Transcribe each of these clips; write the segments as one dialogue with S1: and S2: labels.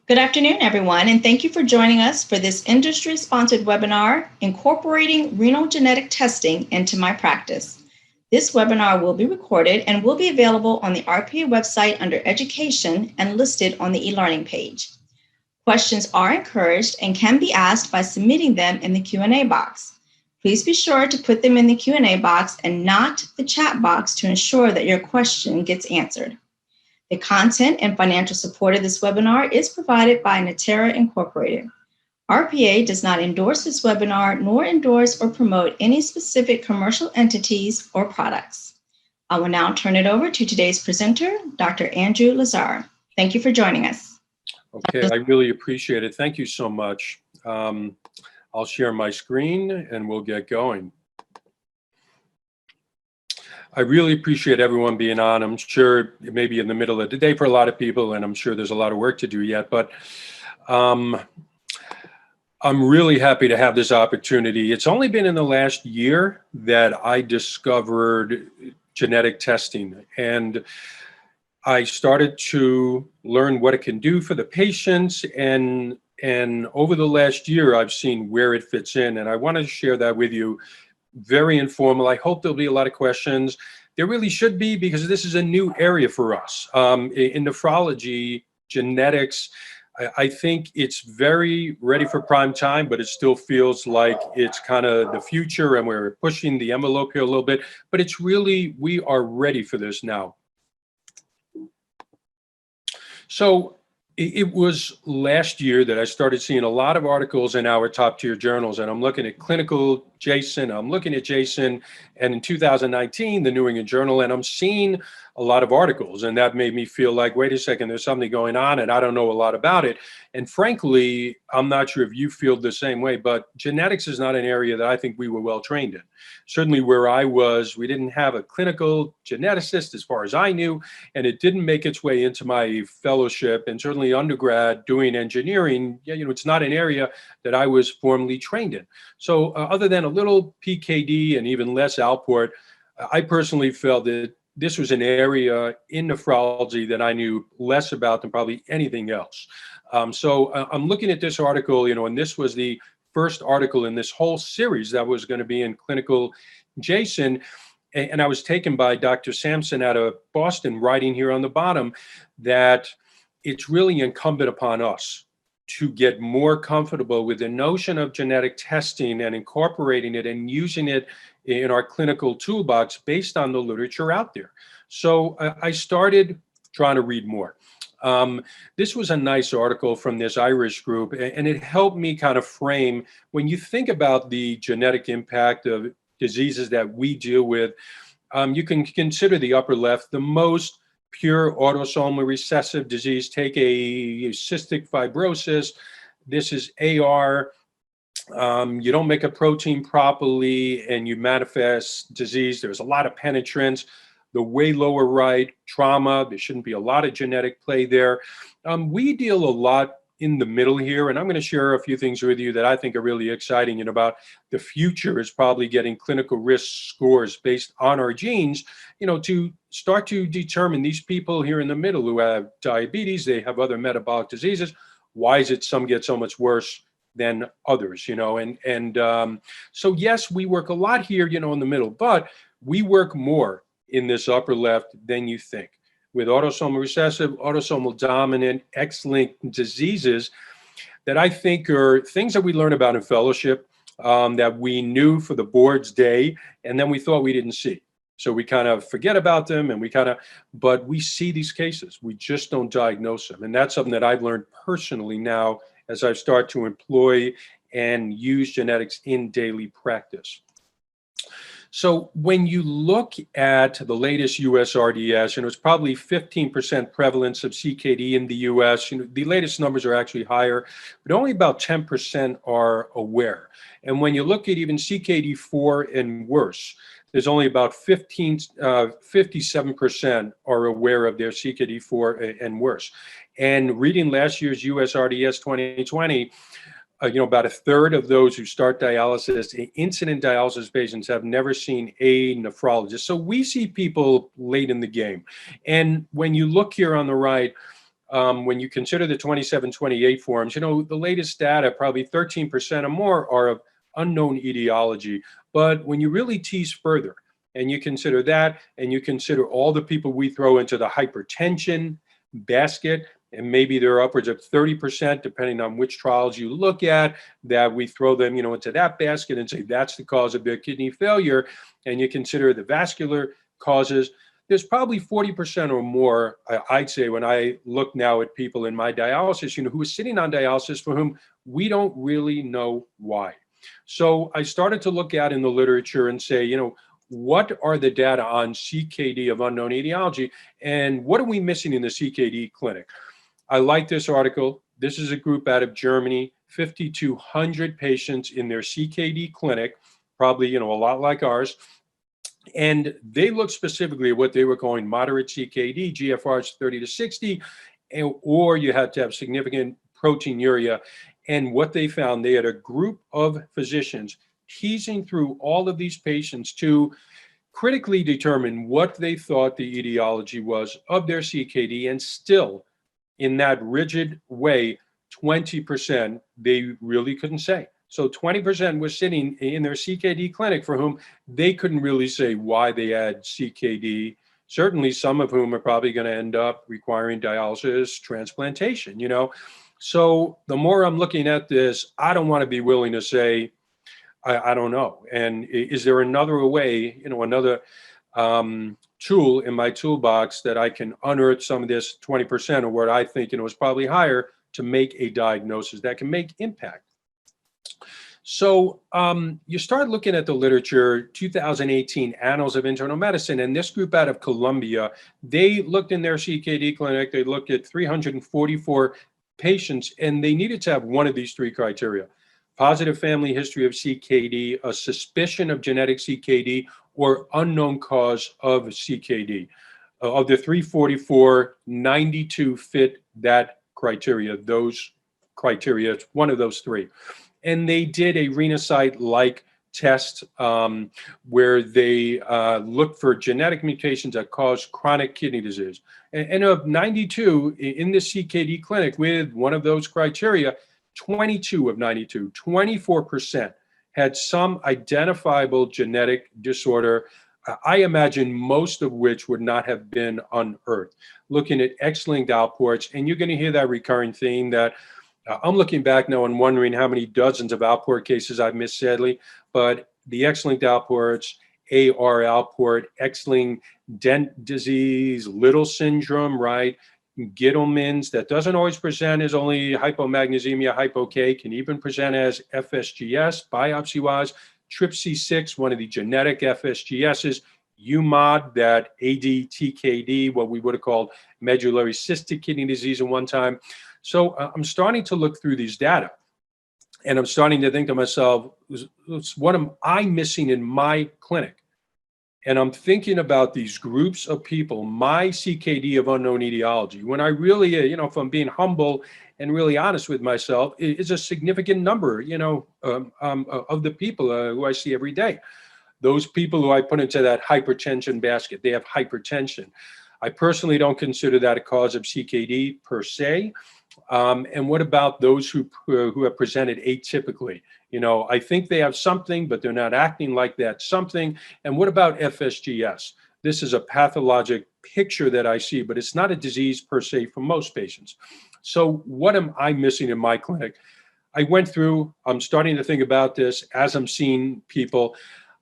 S1: Good afternoon, everyone, and thank you for joining us for this industry-sponsored webinar, Incorporating Renal Genetic Testing into My Practice. This webinar will be recorded and will be available on the RPA website under Education and listed on the e-learning page. Questions are encouraged and can be asked by submitting them in the Q&A box. Please be sure to put them in the Q&A box and not the chat box to ensure that your question gets answered. The content and financial support of this webinar is provided by Natera Incorporated. RPA does not endorse this webinar nor endorse or promote any specific commercial entities or products. I will now turn it over to today's presenter, Dr. Andrew Lazar. Thank you for joining us.
S2: Okay, I really appreciate it. Thank you so much. I'll share my screen and we'll get going. I really appreciate everyone being on. I'm sure it may be in the middle of the day for a lot of people, and I'm sure there's a lot of work to do yet, but I'm really happy to have this opportunity. It's only been in the last year that I discovered genetic testing, and I started to learn what it can do for the patients, and over the last year, I've seen where it fits in, and I want to share that with you. Very informal. I hope there'll be a lot of questions. There really should be, because this is a new area for us. In nephrology, genetics, I think it's very ready for prime time, but it still feels like it's kind of the future and we're pushing the envelope here a little bit, but it's really, we are ready for this now. So it was last year that I started seeing a lot of articles in our top tier journals, and I'm looking at Clinical, JASN, I'm looking at JASN, and in 2019, the New England Journal, and I'm seeing a lot of articles, and that made me feel like, wait a second, there's something going on, and I don't know a lot about it. And frankly, I'm not sure if you feel the same way, but genetics is not an area that I think we were well trained in. Certainly where I was, we didn't have a clinical geneticist as far as I knew, and it didn't make its way into my fellowship, and certainly undergrad doing engineering, it's not an area that I was formally trained in. So other than a little PKD and even less Alport, I personally felt that this was an area in nephrology that I knew less about than probably anything else. So I'm looking at this article, and this was the first article in this whole series that was going to be in Clinical JASN. And I was taken by Dr. Sampson out of Boston, writing here on the bottom that it's really incumbent upon us to get more comfortable with the notion of genetic testing and incorporating it and using it in our clinical toolbox based on the literature out there. So I started trying to read more. This was a nice article from this Irish group, and it helped me kind of frame, when you think about the genetic impact of diseases that we deal with, you can consider the upper left the most pure autosomal recessive disease. Take a cystic fibrosis. This is AR. You don't make a protein properly and you manifest disease. There's a lot of penetrance. The way lower right, trauma, there shouldn't be a lot of genetic play there. We deal a lot in the middle here, and I'm going to share a few things with you that I think are really exciting, and about the future is probably getting clinical risk scores based on our genes, to start to determine these people here in the middle who have diabetes, they have other metabolic diseases. Why is it some get so much worse than others, so yes, we work a lot here, in the middle, but we work more in this upper left than you think, with autosomal recessive, autosomal dominant, X-linked diseases that I think are things that we learn about in fellowship, that we knew for the board's day, and then we thought we didn't see. So we kind of forget about them, and but we see these cases. We just don't diagnose them. And that's something that I've learned personally now as I start to employ and use genetics in daily practice. So when you look at the latest US RDS, it's probably 15% prevalence of CKD in the US. The latest numbers are actually higher, but only about 10% are aware. And when you look at even CKD4 and worse, there's only about 57% are aware of their CKD4 and worse. And reading last year's US RDS 2020, about a third of those who start dialysis, incident dialysis patients, have never seen a nephrologist. So we see people late in the game. And when you look here on the right, when you consider the 2728 forms, the latest data, probably 13% or more are of unknown etiology. But when you really tease further and you consider that, and you consider all the people we throw into the hypertension basket, and maybe there are upwards of 30%, depending on which trials you look at, that we throw them, into that basket and say that's the cause of their kidney failure, and you consider the vascular causes, there's probably 40% or more, I'd say, when I look now at people in my dialysis, who are sitting on dialysis for whom we don't really know why. So I started to look out in the literature and say, what are the data on CKD of unknown etiology, and what are we missing in the CKD clinic? I like this article. This is a group out of Germany, 5,200 patients in their CKD clinic, probably, a lot like ours. And they looked specifically at what they were calling moderate CKD, GFRs 30 to 60, or you had to have significant proteinuria. And what they found, they had a group of physicians teasing through all of these patients to critically determine what they thought the etiology was of their CKD, and still, in that rigid way, 20% they really couldn't say. So 20% was sitting in their CKD clinic for whom they couldn't really say why they had CKD. Certainly some of whom are probably going to end up requiring dialysis, transplantation, So the more I'm looking at this, I don't want to be willing to say, I don't know. And is there another way, another tool in my toolbox that I can unearth some of this 20% or what I think, is probably higher, to make a diagnosis that can make impact? So you start looking at the literature, 2018 Annals of Internal Medicine, and this group out of Columbia, they looked in their CKD clinic, they looked at 344 patients, and they needed to have one of these three criteria: positive family history of CKD, a suspicion of genetic CKD, or unknown cause of CKD. Of the 344, 92 fit that criteria, one of those three. And they did a Renal-like test where they looked for genetic mutations that cause chronic kidney disease. And of 92 in the CKD clinic with one of those criteria, 22 of 92, 24% had some identifiable genetic disorder, I imagine most of which would not have been unearthed. Looking at X-linked outports, and you're going to hear that recurring theme that I'm looking back now and wondering how many dozens of outport cases I've missed, sadly, but the X-linked outports, AR outport, X-linked dent disease, Little syndrome, right? Gittleman's, that doesn't always present as only hypomagnesemia, hypo-K, can even present as FSGS, biopsy-wise. TRPC6, one of the genetic FSGSs, UMOD, that ADTKD, what we would have called medullary cystic kidney disease at one time. So I'm starting to look through these data, and I'm starting to think to myself, what am I missing in my clinic? And I'm thinking about these groups of people, my CKD of unknown etiology, when I really, if I'm being humble and really honest with myself, is a significant number, of the people who I see every day. Those people who I put into that hypertension basket, they have hypertension. I personally don't consider that a cause of CKD per se. And what about those who have presented atypically? I think they have something, but they're not acting like that something. And what about FSGS? This is a pathologic picture that I see, but it's not a disease per se for most patients. So what am I missing in my clinic? I'm starting to think about this as I'm seeing people.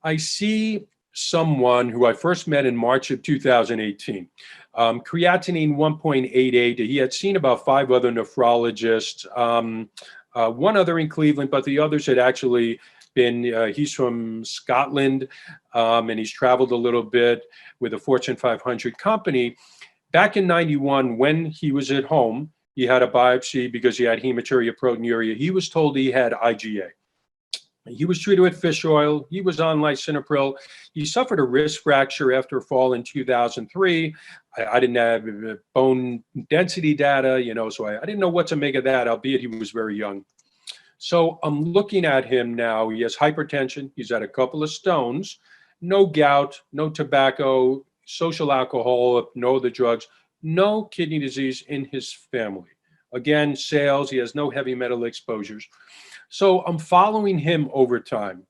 S2: I see someone who I first met in March of 2018. Creatinine 1.88. He had seen about 5 other nephrologists, one other in Cleveland, but the others had actually been, he's from Scotland, and he's traveled a little bit with a Fortune 500 company. Back in 91, when he was at home, he had a biopsy because he had hematuria, proteinuria. He was told he had IgA. He was treated with fish oil. He was on lisinopril. He suffered a wrist fracture after a fall in 2003. I didn't have bone density data, so I didn't know what to make of that, albeit he was very young. So I'm looking at him now. He has hypertension. He's had a couple of stones, no gout, no tobacco, social alcohol, no other drugs, no kidney disease in his family. Again, sales, he has no heavy metal exposures. So I'm following him over time.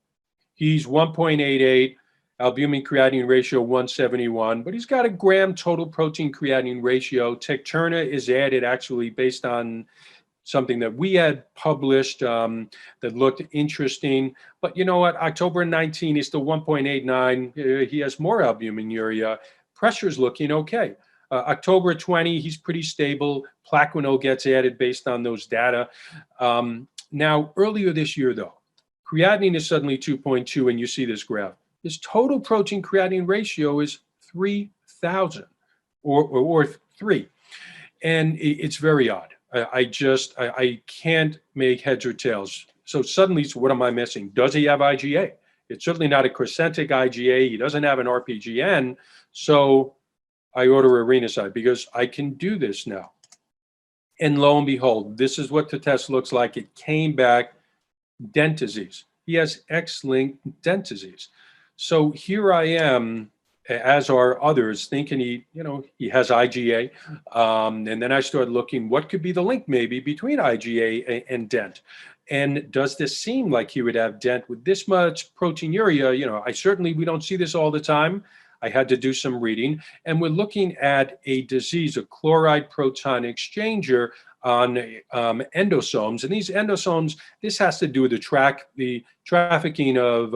S2: He's 1.88, albumin creatinine ratio 171, but he's got a gram total protein creatinine ratio. Tecturna is added actually based on something that we had published that looked interesting. But you know what? October 19 is still 1.89. He has more albuminuria. Pressure's looking okay. October 20, he's pretty stable. Plaquenil gets added based on those data. Now, earlier this year, though, creatinine is suddenly 2.2, and you see this graph. His total protein creatinine ratio is 3,000 or 3. And it's very odd. I can't make heads or tails. So suddenly, so what am I missing? Does he have IgA? It's certainly not a crescentic IgA. He doesn't have an RPGN. So I order a Renal because I can do this now. And lo and behold, this is what the test looks like. It came back dent disease. He has X-linked dent disease. So here I am, as are others, thinking he has IgA. And then I started looking, what could be the link maybe between IgA and dent? And does this seem like he would have dent with this much proteinuria? We don't see this all the time. I had to do some reading, and we're looking at a disease, a chloride proton exchanger on endosomes. And these endosomes, this has to do with the trafficking of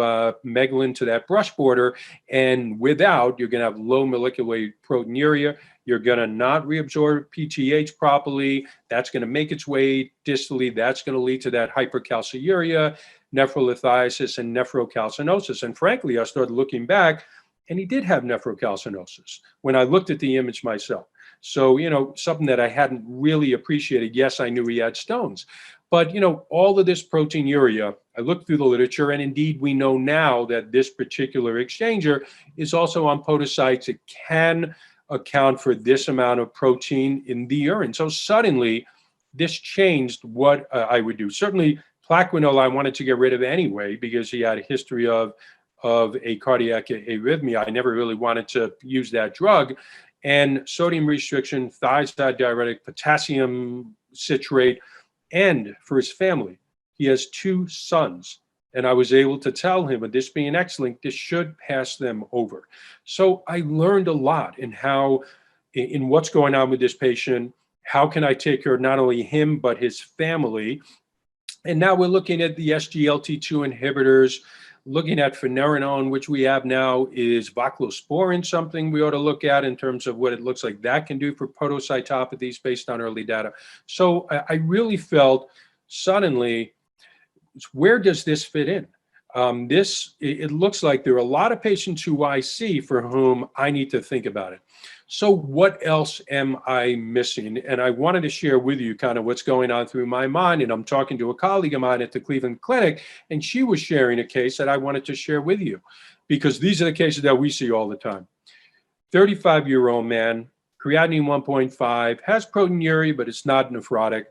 S2: megalin to that brush border. And without, you're going to have low molecular weight proteinuria. You're going to not reabsorb PTH properly. That's going to make its way distally. That's going to lead to that hypercalciuria, nephrolithiasis, and nephrocalcinosis. And frankly, I started looking back, and he did have nephrocalcinosis when I looked at the image myself. So, something that I hadn't really appreciated. Yes, I knew he had stones. But, all of this proteinuria, I looked through the literature, and indeed we know now that this particular exchanger is also on podocytes. It can account for this amount of protein in the urine. So suddenly, this changed what I would do. Certainly, Plaquenil I wanted to get rid of anyway because he had a history of a cardiac arrhythmia. I never really wanted to use that drug. And sodium restriction, thiazide diuretic, potassium citrate, and for his family, he has 2 sons. And I was able to tell him, with this being X-linked, this should pass them over. So I learned a lot in what's going on with this patient. How can I take care of not only him, but his family? And now we're looking at the SGLT2 inhibitors, looking at finerenone, which we have now. Is voclosporin something we ought to look at in terms of what it looks like that can do for podocytopathies based on early data? So I really felt suddenly, where does this fit in? It looks like there are a lot of patients who I see for whom I need to think about it. So what else am I missing? And I wanted to share with you kind of what's going on through my mind. And I'm talking to a colleague of mine at the Cleveland Clinic, and she was sharing a case that I wanted to share with you because these are the cases that we see all the time. 35-year-old man, creatinine 1.5, has proteinuria, but it's not nephrotic.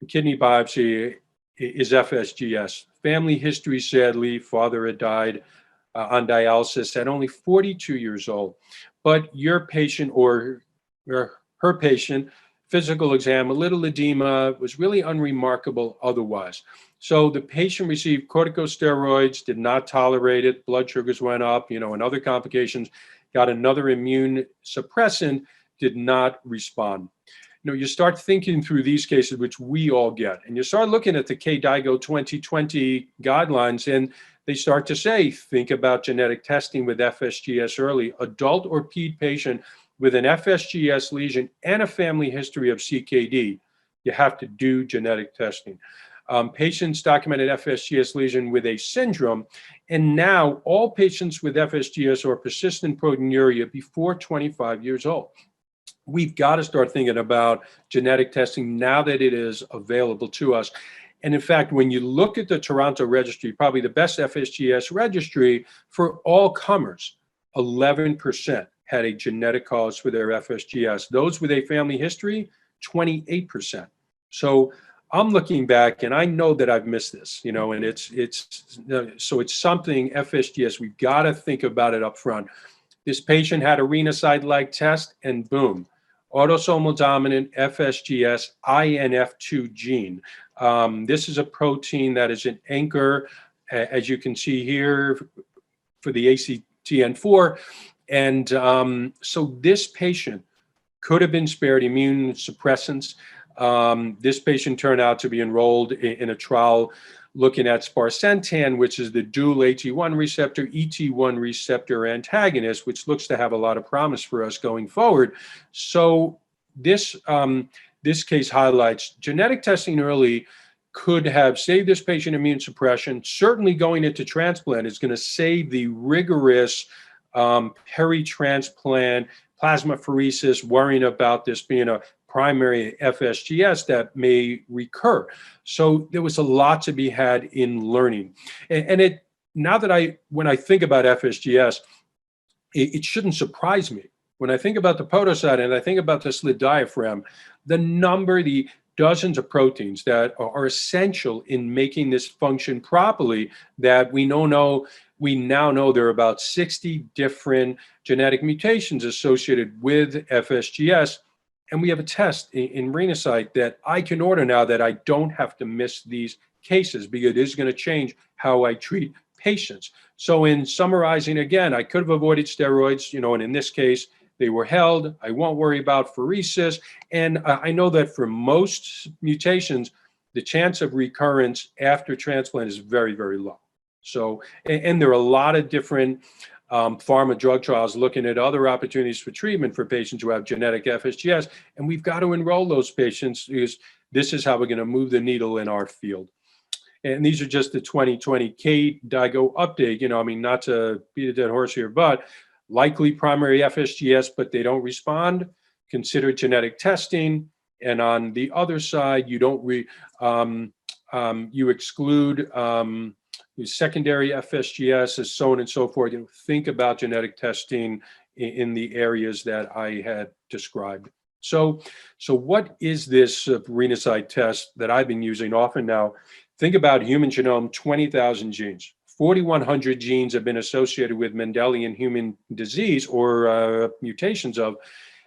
S2: The kidney biopsy is FSGS. Family history, sadly, father had died on dialysis at only 42 years old. But your patient or her patient, physical exam, a little edema, was really unremarkable otherwise. So the patient received corticosteroids, did not tolerate it, blood sugars went up, and other complications, got another immune suppressant, did not respond. You start thinking through these cases, which we all get, and you start looking at the KDIGO 2020 guidelines, and they start to say, think about genetic testing with FSGS early. Adult or ped patient with an FSGS lesion and a family history of CKD, you have to do genetic testing. Patients documented FSGS lesion with a syndrome, and now all patients with FSGS or persistent proteinuria before 25 years old. We've got to start thinking about genetic testing now that it is available to us. And in fact, when you look at the Toronto registry, probably the best FSGS registry for all comers, 11% had a genetic cause for their FSGS. Those with a family history, 28%. So I'm looking back and I know that I've missed this, and it's something FSGS, we've got to think about it up front. This patient had a Renal-like test and boom, autosomal dominant FSGS INF2 gene. This is a protein that is an anchor, as you can see here, for the ACTN4. And so this patient could have been spared immune suppressants. This patient turned out to be enrolled in a trial looking at sparsentan, which is the dual AT1 receptor, ET1 receptor antagonist, which looks to have a lot of promise for us going forward. So this case highlights genetic testing early could have saved this patient immune suppression. Certainly going into transplant is going to save the rigorous peri-transplant plasmapheresis, worrying about this being a primary FSGS that may recur. So there was a lot to be had in learning. And now that when I think about FSGS, it shouldn't surprise me. When I think about the podocyte and I think about the slit diaphragm, the dozens of proteins that are essential in making this function properly, that we now know there are about 60 different genetic mutations associated with FSGS. And we have a test in Renasight that I can order now that I don't have to miss these cases, because it is going to change how I treat patients. So in summarizing again, I could have avoided steroids, and in this case, they were held. I won't worry about pheresis. And I know that for most mutations, the chance of recurrence after transplant is very, very low. So, and there are a lot of different pharma drug trials looking at other opportunities for treatment for patients who have genetic FSGS. And we've got to enroll those patients, because this is how we're going to move the needle in our field. And these are just the 2020 KDIGO update, not to beat a dead horse here, but likely primary FSGS, but they don't respond, consider genetic testing. And on the other side, you exclude secondary FSGS, so on and so forth. Think about genetic testing in the areas that I had described. So what is this Renasight test that I've been using often now? Think about human genome, 20,000 genes. 4,100 genes have been associated with Mendelian human disease or mutations of,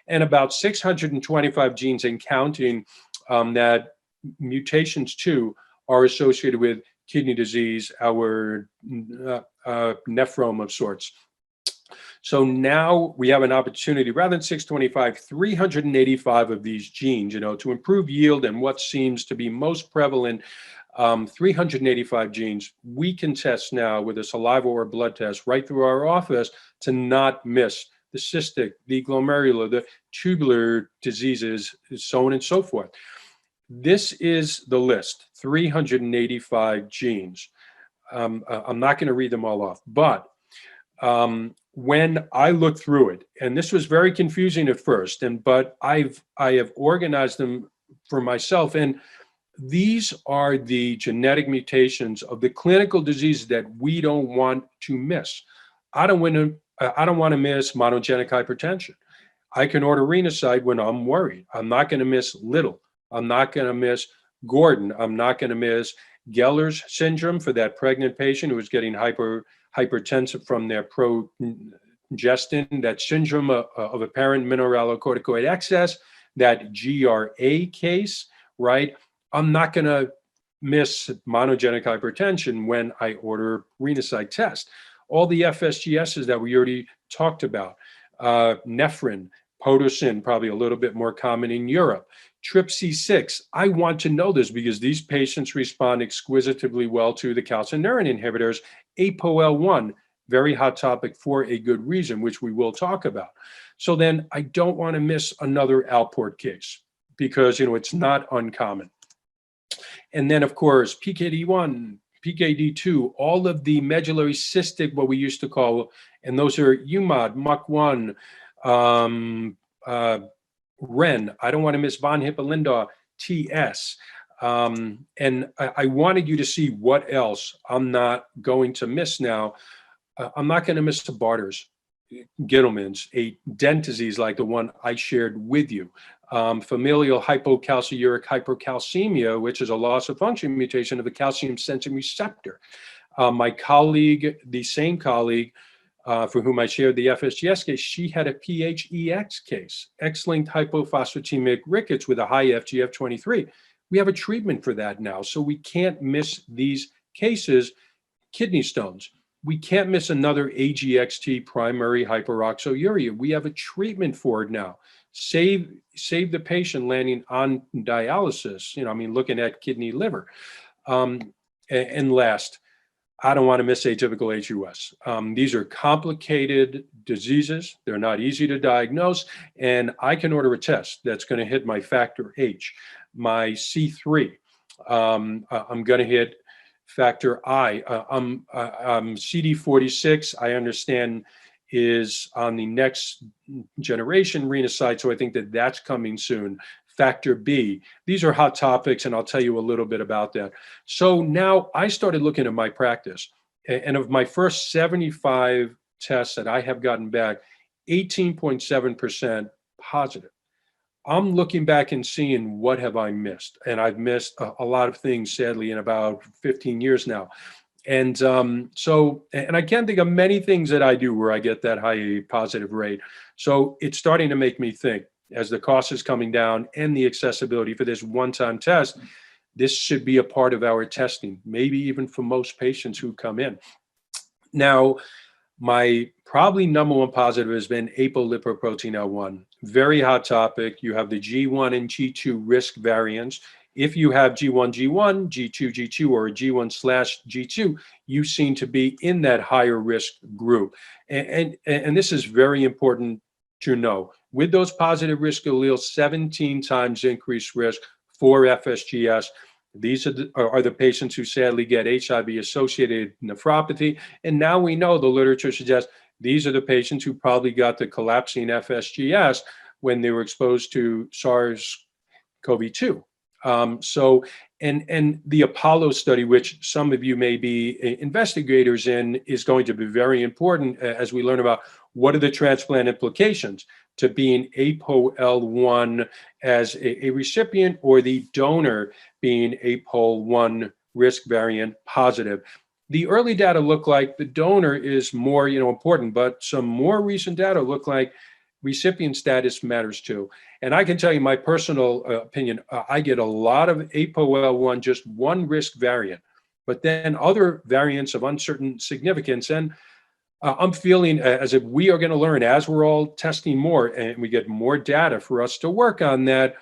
S2: and about 625 genes and counting that mutations too are associated with kidney disease, our nephrome of sorts. So now we have an opportunity, rather than 625, 385 of these genes, to improve yield and what seems to be most prevalent, 385 genes, we can test now with a saliva or blood test right through our office to not miss the cystic, the glomerular, the tubular diseases, so on and so forth. This is the list, 385 genes. I'm not going to read them all off, but when I looked through it, and this was very confusing at first, but I have organized them for myself, and these are the genetic mutations of the clinical diseases that we don't want to miss. I don't want to miss monogenic hypertension. I can order Renasight when I'm worried. I'm not going to miss Little. I'm not going to miss Gordon. I'm not going to miss Geller's syndrome for that pregnant patient who was getting hypertensive from their progestin, that syndrome of apparent mineralocorticoid excess, that GRA case, right? I'm not going to miss monogenic hypertension when I order Renasight test. All the FSGSs that we already talked about, nephrin, Potosin, probably a little bit more common in Europe. TRPC6, I want to know this because these patients respond exquisitely well to the calcineurin inhibitors. ApoL1, very hot topic for a good reason, which we will talk about. So then I don't want to miss another Alport case because, it's not uncommon. And then, of course, PKD1, PKD2, all of the medullary cystic, what we used to call, and those are UMOD, MUC1, Ren. I don't want to miss von Hippel-Lindau, TS. And I wanted you to see what else I'm not going to miss now. I'm not going to miss the Barter's, Gittleman's, a dent disease like the one I shared with you. Familial hypocalciuric hypercalcemia, which is a loss of function mutation of the calcium sensing receptor. My colleague, the same colleague, for whom I shared the FSGS case, she had a PHEX case, X-linked hypophosphatemic rickets with a high FGF23. We have a treatment for that now, so we can't miss these cases. Kidney stones, we can't miss another AGXT primary hyperoxaluria. We have a treatment for it now. Save the patient landing on dialysis, looking at kidney, liver. And last, I don't want to miss AtypicalHUS. These are complicated diseases. They're not easy to diagnose. And I can order a test that's going to hit my factor H, my C3. I'm going to hit factor I. CD46, I understand, is on the next generation renal-side, so I think that that's coming soon. Factor B. These are hot topics, and I'll tell you a little bit about that. So now I started looking at my practice, and of my first 75 tests that I have gotten back, 18.7% positive. I'm looking back and seeing what have I missed, and I've missed a lot of things, sadly, in about 15 years now. And and I can't think of many things that I do where I get that high positive rate. So it's starting to make me think, as the cost is coming down and the accessibility for this one-time test, this should be a part of our testing, maybe even for most patients who come in. Now, my probably number one positive has been apolipoprotein L1. Very hot topic. You have the G1 and G2 risk variants. If you have G1, G1, G2, G2, or a G1/G2, you seem to be in that higher risk group. And this is very important to know. With those positive risk alleles, 17 times increased risk for FSGS. These are the patients who sadly get HIV-associated nephropathy. And now we know, the literature suggests, these are the patients who probably got the collapsing FSGS when they were exposed to SARS-CoV-2. And the Apollo study, which some of you may be investigators in, is going to be very important as we learn about what are the transplant implications to being APOL1 as a recipient, or the donor being APOL1 risk variant positive. The early data look like the donor is more important, but some more recent data look like recipient status matters too. And I can tell you my personal opinion, I get a lot of APOL1, just one risk variant, but then other variants of uncertain significance. And I'm feeling as if we are going to learn, as we're all testing more and we get more data for us to work on, that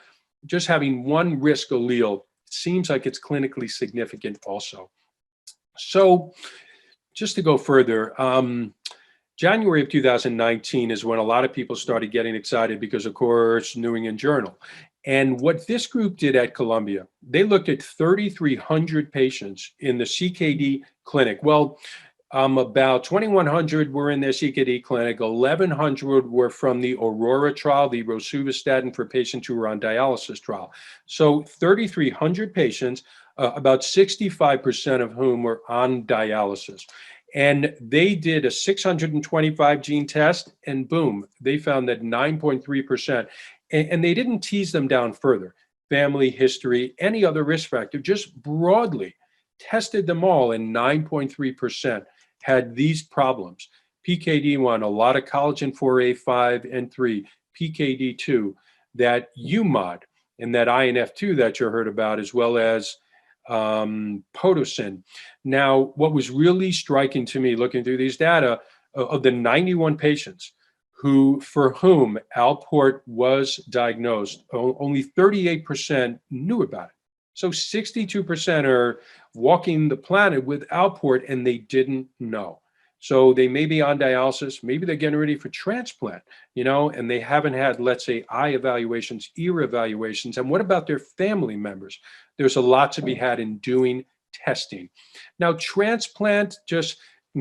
S2: just having one risk allele seems like it's clinically significant also. So just to go further, January of 2019 is when a lot of people started getting excited because, of course, New England Journal. And what this group did at Columbia, they looked at 3,300 patients in the CKD clinic. Well, about 2,100 were in their CKD clinic. 1,100 were from the Aurora trial, the rosuvastatin for patients who were on dialysis trial. So 3,300 patients, about 65% of whom were on dialysis. And they did a 625 gene test, and boom, they found that 9.3%. And they didn't tease them down further. Family history, any other risk factor, just broadly tested them all, and 9.3% had these problems. PKD1, a lot of collagen 4A, 5, and 3, PKD2, that UMOD, and that INF2 that you heard about, as well as Potosin. Now, what was really striking to me looking through these data, of the 91 patients for whom Alport was diagnosed, only 38% knew about it. So 62% are walking the planet with Alport and they didn't know. So they may be on dialysis, maybe they're getting ready for transplant, and they haven't had, let's say, eye evaluations, ear evaluations. And what about their family members? There's a lot to be had in doing testing. Now, transplant, just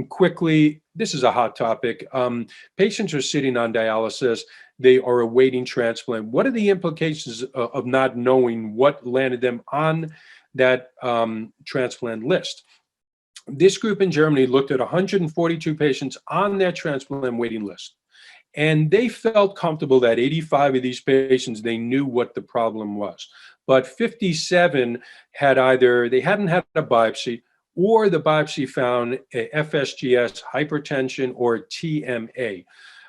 S2: quickly, this is a hot topic. Patients are sitting on dialysis. They are awaiting transplant. What are the implications of not knowing what landed them on that transplant list? This group in Germany looked at 142 patients on their transplant waiting list. And they felt comfortable that 85 of these patients, they knew what the problem was. But 57 had either, they hadn't had a biopsy, or the biopsy found a FSGS, hypertension, or TMA.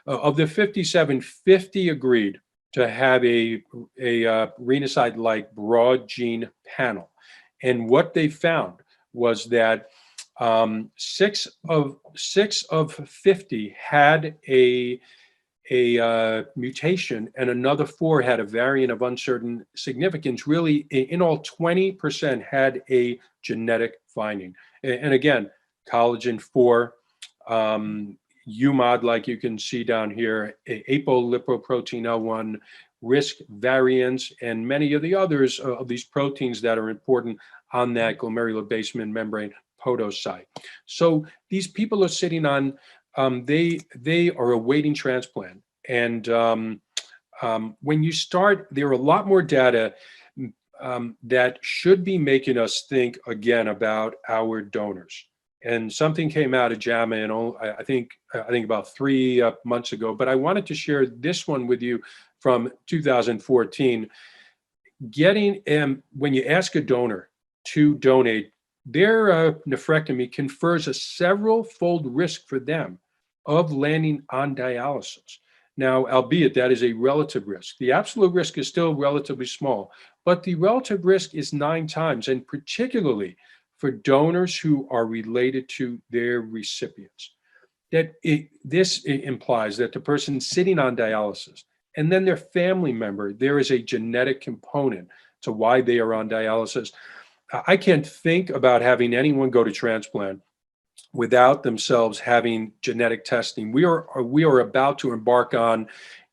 S2: Of the 57, 50 agreed to have a renacide-like broad gene panel. And what they found was that 6 of 50 had a mutation, and another 4 had a variant of uncertain significance. Really, in all, 20% had a genetic finding. And again, collagen 4, UMOD, like you can see down here, apolipoprotein L1, risk variants, and many of the others of these proteins that are important on that glomerular basement membrane podocyte. So these people are sitting on, they are awaiting transplant. And when you start, there are a lot more data that should be making us think again about our donors. And something came out of JAMA, and I think about 3 months ago. But I wanted to share this one with you from 2014. When you ask a donor to donate, their nephrectomy confers a several-fold risk for them of landing on dialysis. Now, albeit that is a relative risk. The absolute risk is still relatively small, but the relative risk is 9 times, and particularly for donors who are related to their recipients. This implies that the person sitting on dialysis and then their family member, there is a genetic component to why they are on dialysis. I can't think about having anyone go to transplant without themselves having genetic testing. We are about to embark on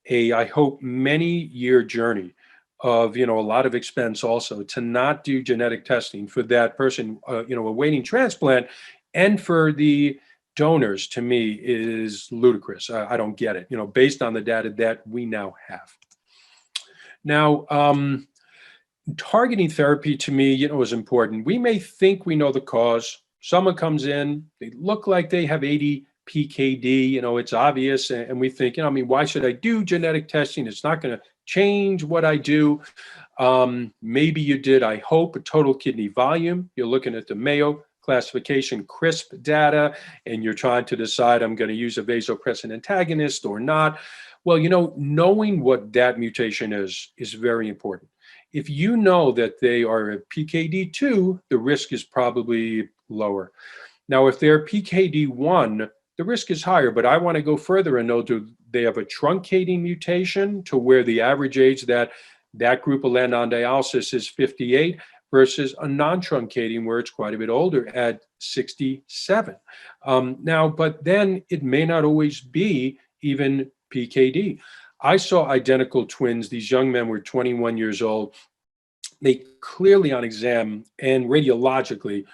S2: I hope, many-year journey of, a lot of expense also, to not do genetic testing for that person, awaiting transplant, and for the donors, to me, is ludicrous. I don't get it, based on the data that we now have. Now, targeting therapy, to me, is important. We may think we know the cause. Someone comes in, they look like they have 80 PKD, it's obvious, and we think, why should I do genetic testing? It's not going to change what I do. Maybe you did, I hope, a total kidney volume. You're looking at the Mayo classification CRISP data, and you're trying to decide, I'm going to use a vasopressin antagonist or not. Well, knowing what that mutation is very important. If you know that they are a PKD2, the risk is probably lower. Now, if they're PKD1, the risk is higher, but I want to go further and know, do they have a truncating mutation to where the average age that group will land on dialysis is 58 versus a non-truncating where it's quite a bit older at 67. But then it may not always be even PKD. I saw identical twins. These young men were 21 years old. They clearly on exam and radiologically,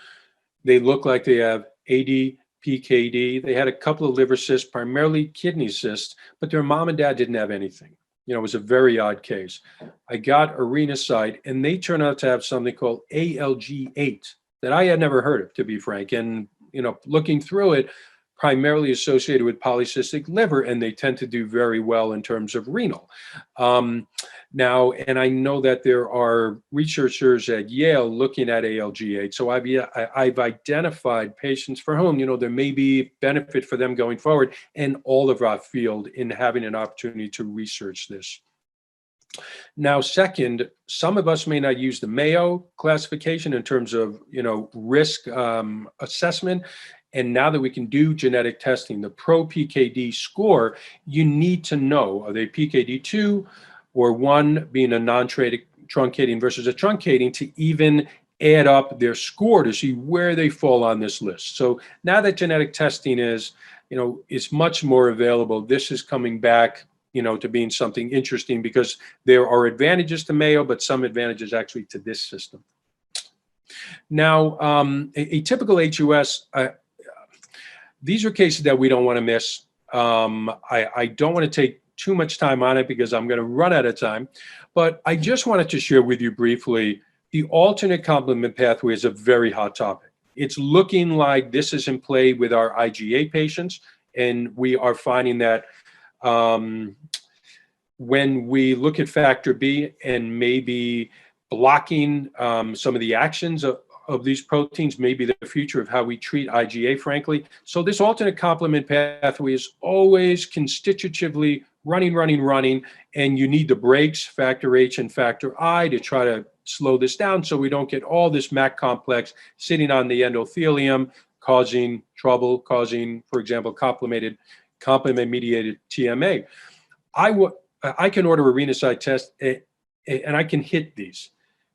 S2: they look like they have AD PKD. They had a couple of liver cysts, primarily kidney cysts, but their mom and dad didn't have anything. It was a very odd case. I got a renacide, and they turned out to have something called ALG8 that I had never heard of, to be frank. And, looking through it, primarily associated with polycystic liver, and they tend to do very well in terms of renal. Now, and I know that there are researchers at Yale looking at ALG8. So I've identified patients for whom, there may be benefit for them going forward, and all of our field in having an opportunity to research this. Now, second, some of us may not use the Mayo classification in terms of, risk assessment. And now that we can do genetic testing, the PKD score, you need to know, are they PKD2 or 1 being a non-truncating versus a truncating, to even add up their score to see where they fall on this list. So now that genetic testing is much more available, this is coming back, to being something interesting, because there are advantages to Mayo, but some advantages actually to this system. Now, a typical HUS, these are cases that we don't want to miss. I don't want to take too much time on it because I'm going to run out of time, but I just wanted to share with you briefly, the alternate complement pathway is a very hot topic. It's looking like this is in play with our IgA patients, and we are finding that when we look at factor B and maybe blocking some of the actions of these proteins may be the future of how we treat IgA, frankly. So this alternate complement pathway is always constitutively running, and you need the brakes, factor H and factor I, to try to slow this down so we don't get all this MAC complex sitting on the endothelium, causing trouble, causing, for example, complement-mediated TMA. I can order a Renal test, and I can hit these.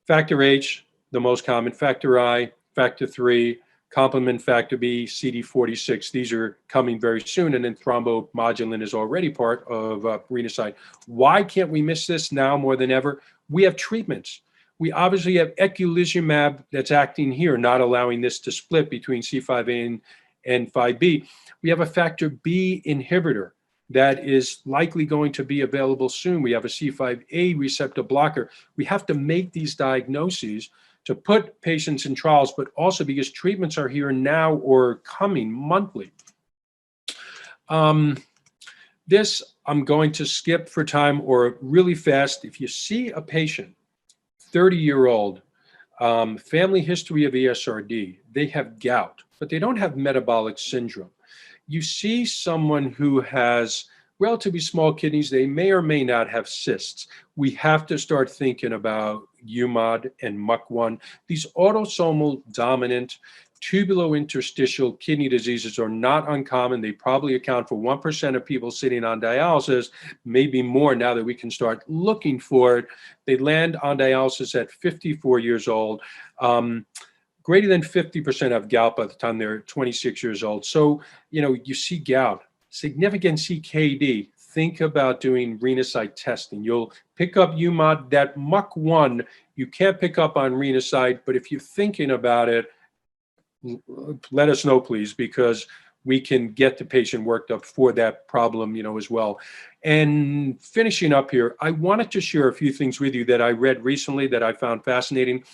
S2: Factor H, the most common, factor I, factor 3, complement factor B, CD46. These are coming very soon, and then thrombomodulin is already part of Renal. Why can't we miss this now more than ever? We have treatments. We obviously have eculizumab that's acting here, not allowing this to split between C5a and 5b. We have a factor B inhibitor that is likely going to be available soon. We have a C5a receptor blocker. We have to make these diagnoses to put patients in trials, but also because treatments are here now or coming monthly. This I'm going to skip for time or really fast. If you see a patient, 30-year-old, family history of ESRD, they have gout, but they don't have metabolic syndrome. You see someone who has relatively small kidneys, they may or may not have cysts. We have to start thinking about UMOD and MUC1. These autosomal dominant tubulointerstitial kidney diseases are not uncommon. They probably account for 1% of people sitting on dialysis, maybe more now that we can start looking for it. They land on dialysis at 54 years old. Greater than 50% have gout by the time they're 26 years old. So, you see gout, significant CKD. Think about doing Renal testing. You'll pick up UMOD. That MUC1 you can't pick up on Renal, but if you're thinking about it, let us know, please, because we can get the patient worked up for that problem, as well. And finishing up here, I wanted to share a few things with you that I read recently that I found fascinating.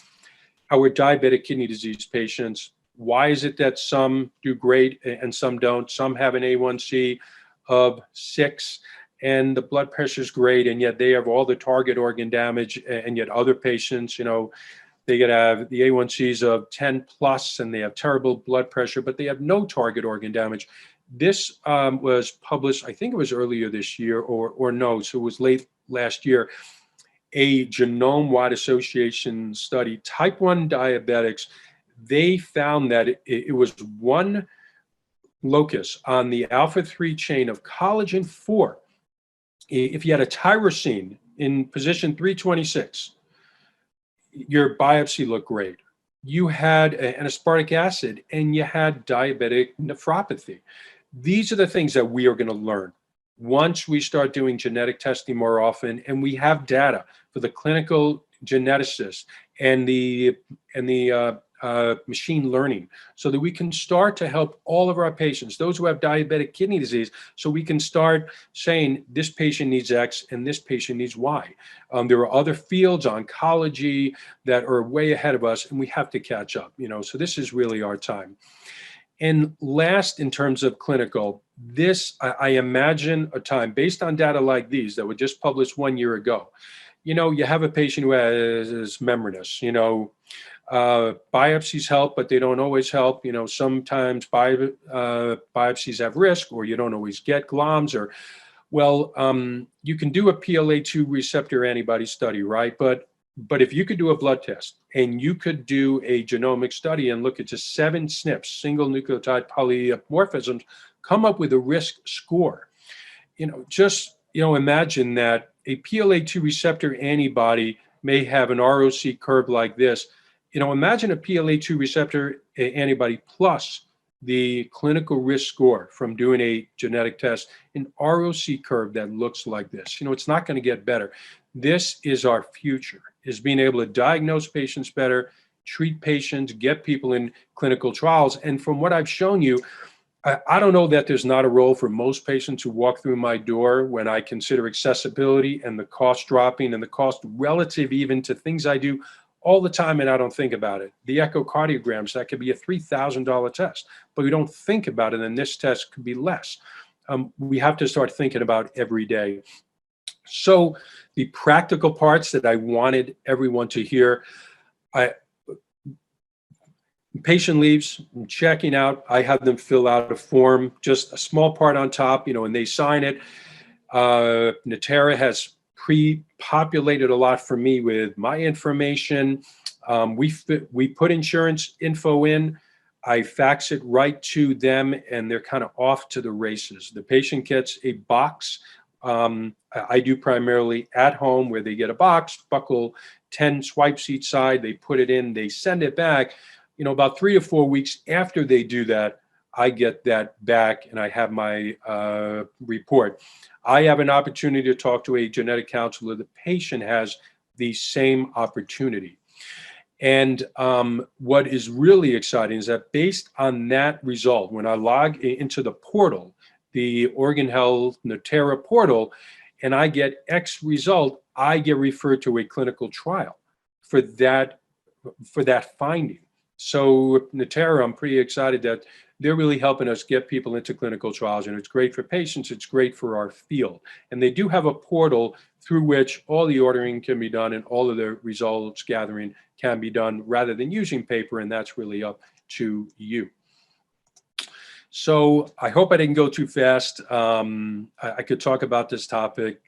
S2: Our diabetic kidney disease patients, why is it that some do great and some don't? Some have an A1C of 6 and the blood pressure is great, and yet they have all the target organ damage, and yet other patients, they could have the A1Cs of 10 plus and they have terrible blood pressure, but they have no target organ damage. This was published, I think it was earlier this year or no, so it was late last year. A genome-wide association study, type 1 diabetics, they found that it was one locus on the alpha-3 chain of collagen 4. If you had a tyrosine in position 326, your biopsy looked great. You had an aspartic acid and you had diabetic nephropathy. These are the things that we are going to learn once we start doing genetic testing more often, and we have data for the clinical geneticists and the machine learning, so that we can start to help all of our patients, those who have diabetic kidney disease, so we can start saying this patient needs X and this patient needs Y. There are other fields, oncology, that are way ahead of us, and we have to catch up, so this is really our time. And last, in terms of clinical, I imagine a time based on data like these that were just published 1 year ago. You have a patient who has membranous, biopsies help, but they don't always help. Sometimes biopsies have risk, or you don't always get GLOMs, you can do a PLA2 receptor antibody study, right? But if you could do a blood test and you could do a genomic study and look at just 7 SNPs, single nucleotide polymorphisms, come up with a risk score. Imagine that a PLA2 receptor antibody may have an ROC curve like this. Imagine a PLA2 receptor antibody plus the clinical risk score from doing a genetic test, an ROC curve that looks like this. It's not going to get better. This is our future, is being able to diagnose patients better, treat patients, get people in clinical trials. And from what I've shown you, I don't know that there's not a role for most patients who walk through my door when I consider accessibility and the cost dropping and the cost relative even to things I do all the time and I don't think about it. The echocardiograms, that could be a $3,000 test, but we don't think about it, and this test could be less. We have to start thinking about every day. So the practical parts that I wanted everyone to hear, patient leaves, I'm checking out, I have them fill out a form, just a small part on top, and they sign it. Natera has pre-populated a lot for me with my information. We put insurance info in, I fax it right to them, and they're kind of off to the races. The patient gets a box. I do primarily at home, where they get a box, buckle 10 swipes each side, they put it in, they send it back. About 3 to 4 weeks after they do that, I get that back and I have my report. I have an opportunity to talk to a genetic counselor. The patient has the same opportunity. And what is really exciting is that based on that result, when I log into the portal, the Oregon Health Natera portal, and I get X result, I get referred to a clinical trial for that finding. So Natera, I'm pretty excited that they're really helping us get people into clinical trials, and it's great for patients, it's great for our field. And they do have a portal through which all the ordering can be done and all of the results gathering can be done rather than using paper, and that's really up to you. So I hope I didn't go too fast. I could talk about this topic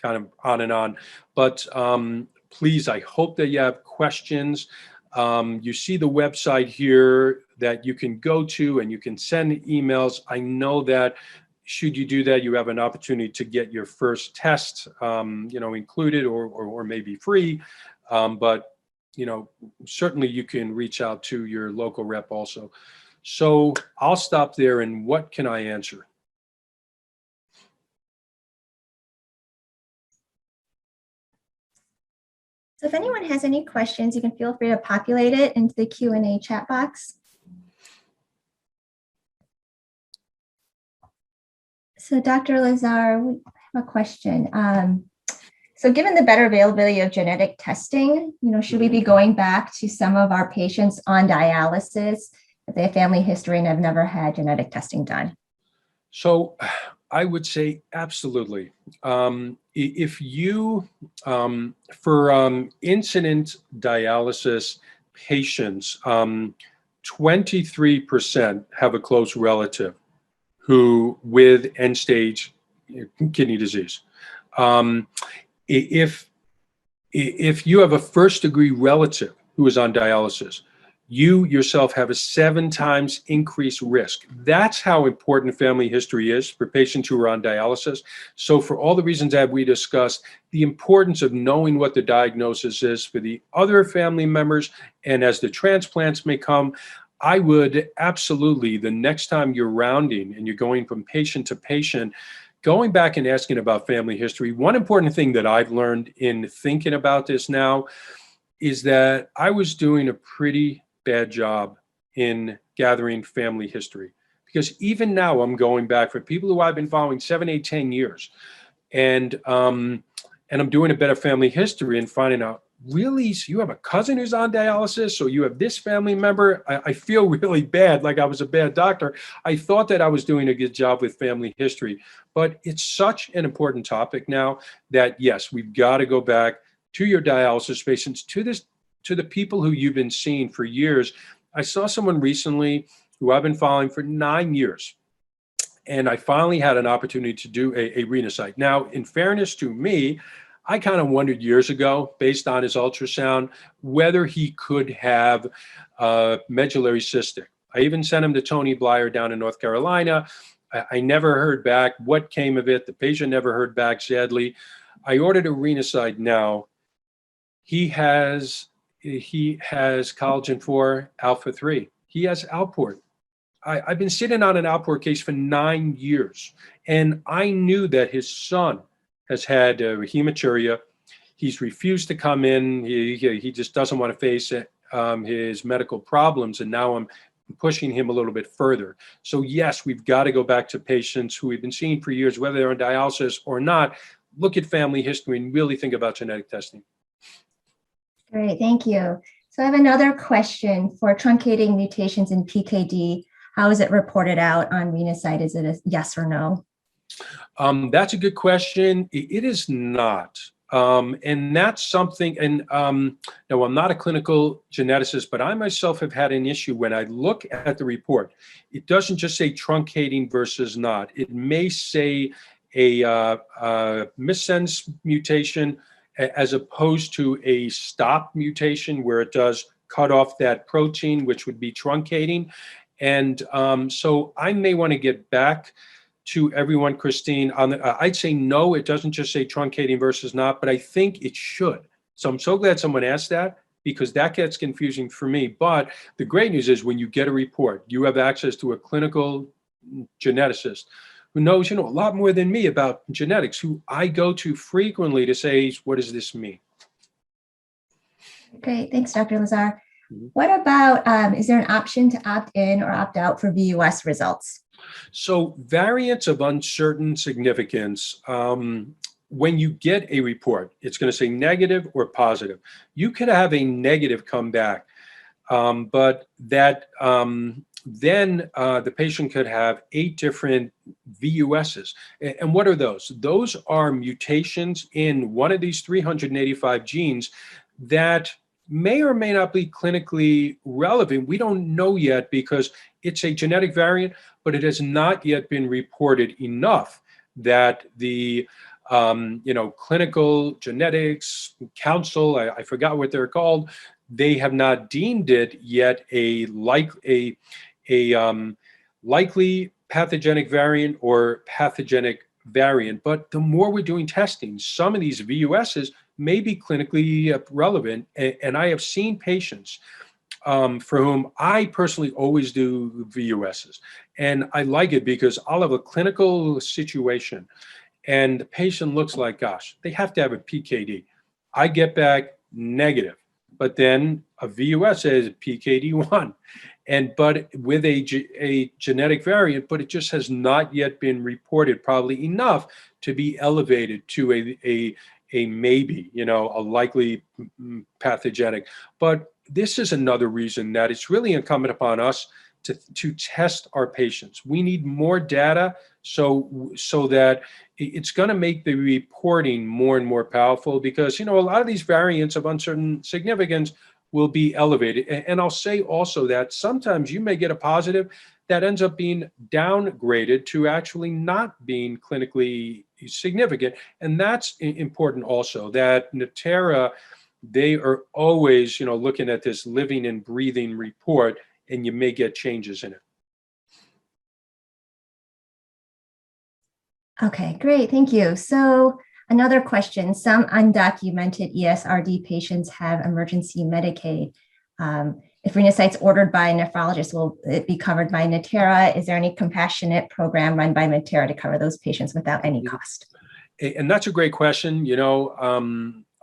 S2: kind of on and on, but please, I hope that you have questions. You see the website here that you can go to and you can send emails. I know that should you do that, you have an opportunity to get your first test, included or maybe free. But certainly you can reach out to your local rep also. So I'll stop there, and what can I answer?
S3: So if anyone has any questions, you can feel free to populate it into the Q&A chat box. So Dr. Lazar, we have a question. So given the better availability of genetic testing, should we be going back to some of our patients on dialysis if they have family history and have never had genetic testing done?
S2: So I would say absolutely. If you, for incident dialysis patients, 23% have a close relative who with end-stage kidney disease. If you have a first-degree relative who is on dialysis, you yourself have a 7 times increased risk. That's how important family history is for patients who are on dialysis. So for all the reasons that we discussed, the importance of knowing what the diagnosis is for the other family members, and as the transplants may come, I would absolutely, the next time you're rounding and you're going from patient to patient, going back and asking about family history. One important thing that I've learned in thinking about this now is that I was doing a pretty bad job in gathering family history, because even now I'm going back for people who I've been following 7, 8, 10 years, and I'm doing a better family history and finding out, really, so you have a cousin who's on dialysis, so you have this family member. I feel really bad, like I was a bad doctor. I thought that I was doing a good job with family history, but it's such an important topic now that yes, we've got to go back to your dialysis patients, to the people who you've been seeing for years. I saw someone recently who I've been following for 9 years, and I finally had an opportunity to do a Renal. Now, in fairness to me, I kind of wondered years ago, based on his ultrasound, whether he could have medullary cystic. I even sent him to Tony Blyer down in North Carolina. I never heard back. What came of it? The patient never heard back, sadly. I ordered a Renal now. He has collagen 4 alpha 3. He has Alport. I've been sitting on an Alport case for 9 years, and I knew that his son has had hematuria. He's refused to come in. He just doesn't want to face his medical problems, and now I'm pushing him a little bit further. So yes, we've got to go back to patients who we've been seeing for years, whether they're on dialysis or not, look at family history and really think about genetic testing.
S3: Great, thank you. So I have another question for truncating mutations in PKD. How is it reported out on Renal? Is it a yes or no?
S2: That's a good question. It is not. And that's something, and no, I'm not a clinical geneticist, but I myself have had an issue when I look at the report. It doesn't just say truncating versus not. It may say a missense mutation as opposed to a stop mutation where it does cut off that protein, which would be truncating. And so I may want to get back to everyone, Christine, on I'd say no, it doesn't just say truncating versus not, but I think it should. So I'm so glad someone asked that, because that gets confusing for me. But the great news is when you get a report, you have access to a clinical geneticist who knows, a lot more than me about genetics, who I go to frequently to say, what does this mean?
S3: Great, thanks, Dr. Lazar.
S2: Mhm.
S3: What about, is there an option to opt in or opt out for VUS results?
S2: So variants of uncertain significance, when you get a report, it's going to say negative or positive. You could have a negative come back, but that then the patient could have 8 different VUSs. And what are those? Those are mutations in one of these 385 genes that may or may not be clinically relevant. We don't know yet because it's a genetic variant, but it has not yet been reported enough that the clinical genetics council, I forgot what they're called, they have not deemed it yet a likely pathogenic variant or pathogenic variant. But the more we're doing testing, some of these VUSs may be clinically relevant. And I have seen patients for whom I personally always do VUSs. And I like it because I'll have a clinical situation and the patient looks like, gosh, they have to have a PKD. I get back negative, but then a VUS says PKD1. But with a genetic variant, but it just has not yet been reported probably enough to be elevated to a maybe, a likely pathogenic. But this is another reason that it's really incumbent upon us to test our patients. We need more data so that it's going to make the reporting more and more powerful, because, a lot of these variants of uncertain significance will be elevated. And I'll say also that sometimes you may get a positive that ends up being downgraded to actually not being clinically significant. And that's important also, that Natera, they are always, looking at this living and breathing report, and you may get changes in it.
S3: Okay, great, thank you. So another question, some undocumented ESRD patients have emergency Medicaid. If Renasite's ordered by a nephrologist, will it be covered by Natera? Is there any compassionate program run by Natera to cover those patients without any cost?
S2: And that's a great question.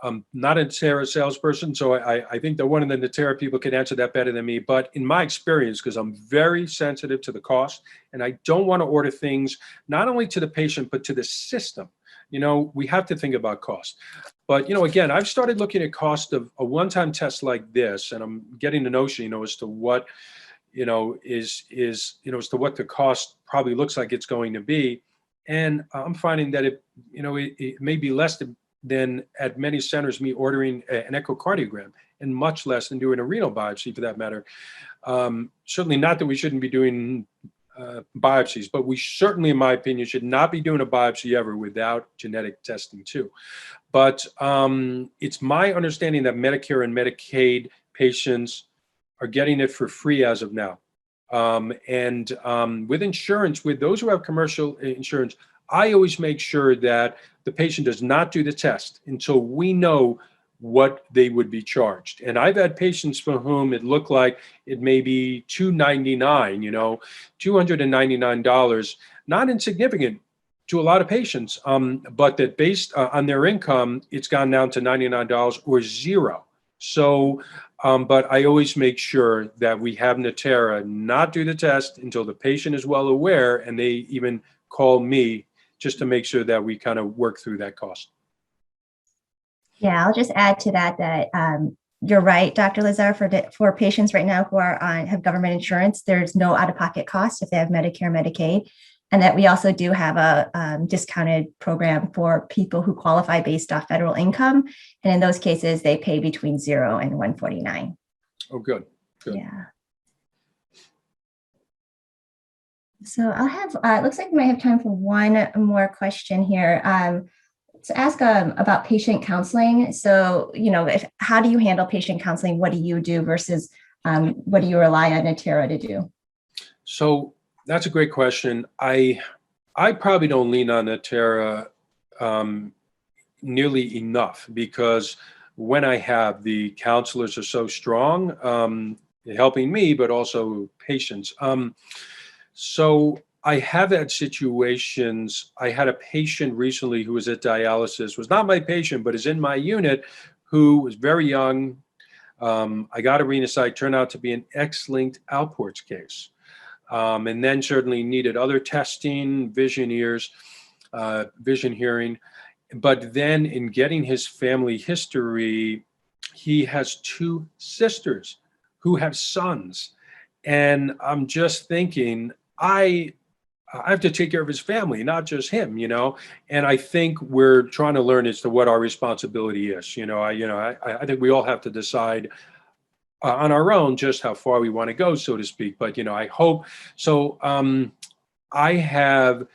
S2: I'm not a Natera salesperson, so I think that one of the Natera people can answer that better than me. But in my experience, because I'm very sensitive to the cost, and I don't want to order things not only to the patient, but to the system, we have to think about cost. But, again, I've started looking at cost of a one-time test like this, and I'm getting the notion, as to what, as to what the cost probably looks like it's going to be. And I'm finding that it may be less than at many centers me ordering an echocardiogram, and much less than doing a renal biopsy for that matter. Certainly not that we shouldn't be doing biopsies, but we certainly, in my opinion, should not be doing a biopsy ever without genetic testing too. But it's my understanding that Medicare and Medicaid patients are getting it for free as of now. With insurance, with those who have commercial insurance, I always make sure that the patient does not do the test until we know what they would be charged. And I've had patients for whom it looked like it may be $299, $299, not insignificant to a lot of patients, but that based on their income, it's gone down to $99 or zero. So, but I always make sure that we have Natera not do the test until the patient is well aware, and they even call me just to make sure that we kind of work through that cost.
S3: Yeah, I'll just add to that you're right, Dr. Lazar, for patients right now who are have government insurance, there's no out-of-pocket cost if they have Medicare, Medicaid. and that we also do have a discounted program for people who qualify based off federal income. And in those cases, they pay between $0 and $149.
S2: Oh, good. Good.
S3: Yeah. So I'll have, it looks like we might have time for one more question here. To ask about patient counseling. So, how do you handle patient counseling? What do you do versus what do you rely on Natera to do?
S2: So that's a great question. I probably don't lean on Natera nearly enough, because when I have, the counselors are so strong, helping me, but also patients. So I have had situations. I had a patient recently who was at dialysis, was not my patient, but is in my unit, who was very young. I got a Renal, turned out to be an X-linked Alport's case. And then certainly needed other testing, vision, ears, vision, hearing. But then in getting his family history, he has 2 sisters who have sons. And I'm just thinking, I have to take care of his family, not just him, and I think we're trying to learn as to what our responsibility is. I think we all have to decide on our own just how far we want to go, so to speak. But, I hope so. I have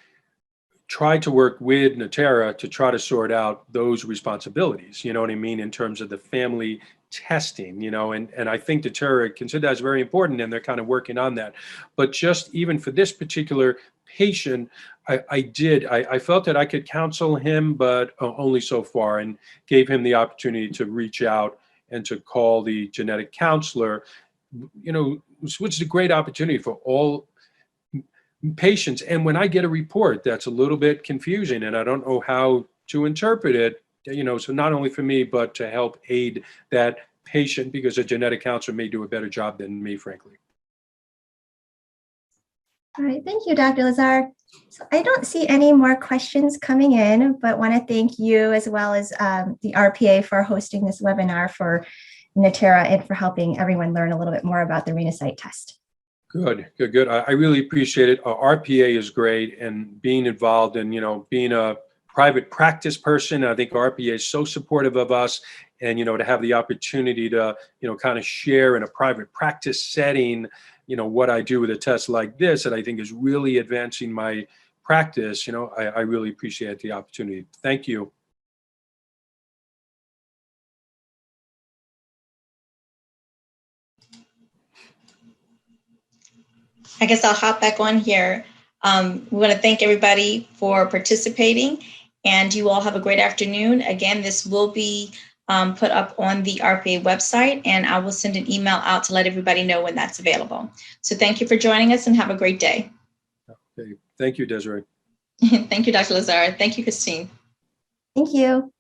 S2: tried to work with Natera to try to sort out those responsibilities, you know what I mean, in terms of the family testing, and I think Natera consider that's very important, and they're kind of working on that. But just even for this particular patient, I felt that I could counsel him, but only so far, and gave him the opportunity to reach out and to call the genetic counselor, which is a great opportunity for all patients. And when I get a report that's a little bit confusing and I don't know how to interpret it, so not only for me, but to help aid that patient, because a genetic counselor may do a better job than me, frankly.
S3: All right, thank you, Dr. Lazar. So I don't see any more questions coming in, but want to thank you as well as the RPA for hosting this webinar for Natera and for helping everyone learn a little bit more about the Renal test.
S2: Good. I really appreciate it. RPA is great, and being involved in, being a private practice person, I think RPA is so supportive of us, and, to have the opportunity to, kind of share in a private practice setting, what I do with a test like this, that I think is really advancing my practice, I really appreciate the opportunity. Thank you.
S1: I guess I'll hop back on here. We want to thank everybody for participating, and you all have a great afternoon. Again, this will be put up on the RPA website, and I will send an email out to let everybody know when that's available. So thank you for joining us, and have a great day.
S2: Okay. Thank you, Desiree.
S1: Thank you, Dr. Lazar. Thank you, Christine.
S3: Thank you.